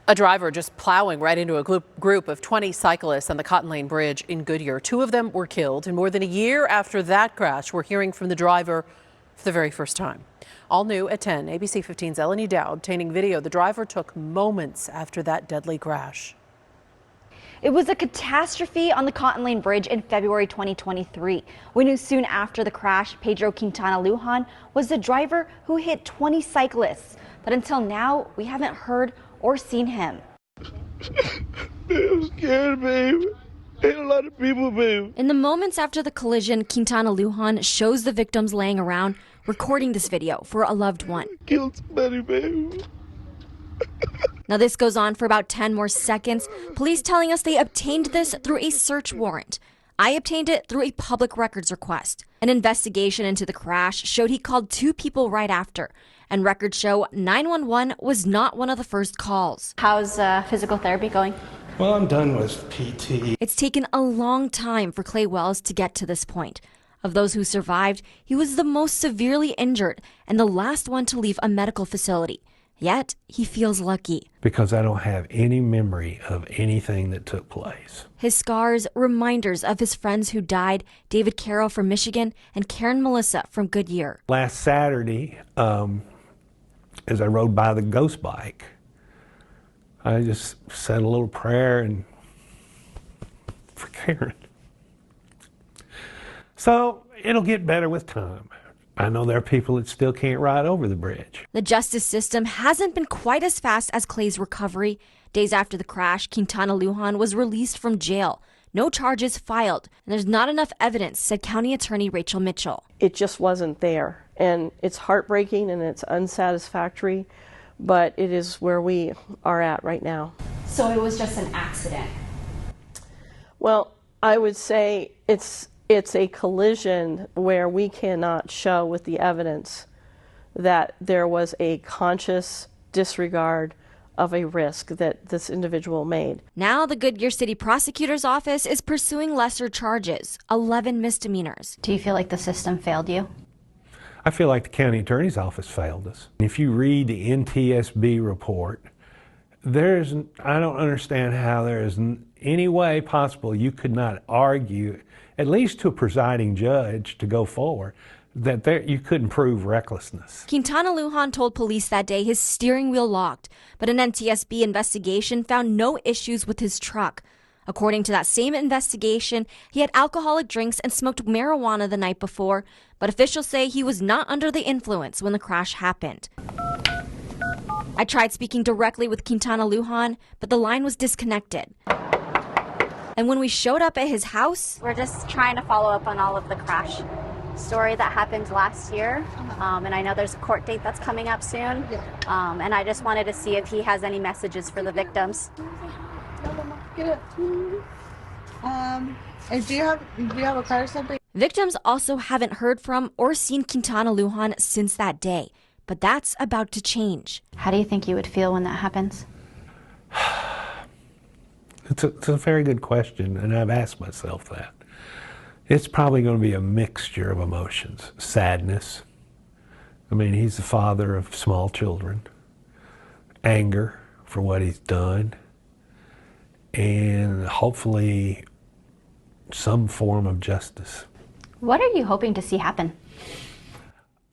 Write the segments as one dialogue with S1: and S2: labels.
S1: A driver just plowing right into a group of 20 cyclists on the Cotton Lane Bridge in Goodyear. 2 of them were killed, and more than a year after that crash, we're hearing from the driver for the very first time. All new at 10, ABC 15's Eleni Dow obtaining video the driver took moments after that deadly crash.
S2: It was a catastrophe on the Cotton Lane Bridge in February 2023. We knew soon after the crash, Pedro Quintana Lujan was the driver who hit 20 cyclists. But until now, we haven't heard or seen him.
S3: I'm scared, babe. Ain't a lot of people, babe.
S2: In the moments after the collision, Quintana Lujan shows the victims laying around, recording this video for a loved one.
S3: Killed somebody, babe.
S2: Now this goes on for about 10 more seconds. Police telling us they obtained this through a search warrant. I obtained it through a public records request. An investigation into the crash showed he called 2 people right after, and records show 911 was not one of the first calls. How's physical therapy going?
S4: Well, I'm done with PT.
S2: It's taken a long time for Clay Wells to get to this point. Of those who survived, he was the most severely injured and the last one to leave a medical facility. Yet, he feels lucky.
S4: Because I don't have any memory of anything that took place.
S2: His scars, reminders of his friends who died, David Carroll from Michigan and Karen Melissa from Goodyear.
S4: Last Saturday, as I rode by the ghost bike, I just said a little prayer and for Karen. So it'll get better with time. I know there are people that still can't ride over the bridge.
S2: The justice system hasn't been quite as fast as Clay's recovery. Days after the crash, Quintana Lujan was released from jail. No charges filed, and there's not enough evidence, said County Attorney Rachel Mitchell.
S5: It just wasn't there, and it's heartbreaking and it's unsatisfactory, but it is where we are at right now.
S2: So it was just an accident?
S5: Well, I would say it's a collision where we cannot show with the evidence that there was a conscious disregard of a risk that this individual made.
S2: Now the Goodyear City Prosecutor's Office is pursuing lesser charges, 11 misdemeanors. Do you feel like the system failed you?
S4: I feel like the County Attorney's Office failed us. If you read the NTSB report, I don't understand how there is any way possible you could not argue, at least to a presiding judge, to go forward, that you couldn't prove recklessness.
S2: Quintana Lujan told police that day his steering wheel locked, but an NTSB investigation found no issues with his truck. According to that same investigation, he had alcoholic drinks and smoked marijuana the night before, but officials say he was not under the influence when the crash happened. I tried speaking directly with Quintana Lujan, but the line was disconnected. And when we showed up at his house,
S6: we're just trying to follow up on all of the crash story that happened last year. And I know there's a court date that's coming up soon. And I just wanted to see if he has any messages for the victims.
S7: And do you have a card or something?
S2: Victims also haven't heard from or seen Quintana Lujan since that day. But that's about to change.
S6: How do you think you would feel when that happens?
S4: It's a very good question, and I've asked myself that. It's probably going to be a mixture of emotions. Sadness. I mean, he's the father of small children. Anger for what he's done. And hopefully some form of justice.
S6: What are you hoping to see happen?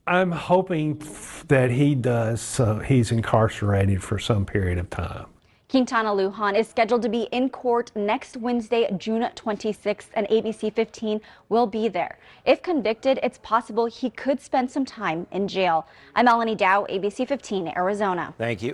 S4: I'm hoping that he does, so he's incarcerated for some period of time.
S2: Quintana Lujan is scheduled to be in court next Wednesday, June 26th, and ABC 15 will be there. If convicted, it's possible he could spend some time in jail. I'm Eleni Dow, ABC 15, Arizona.
S8: Thank you.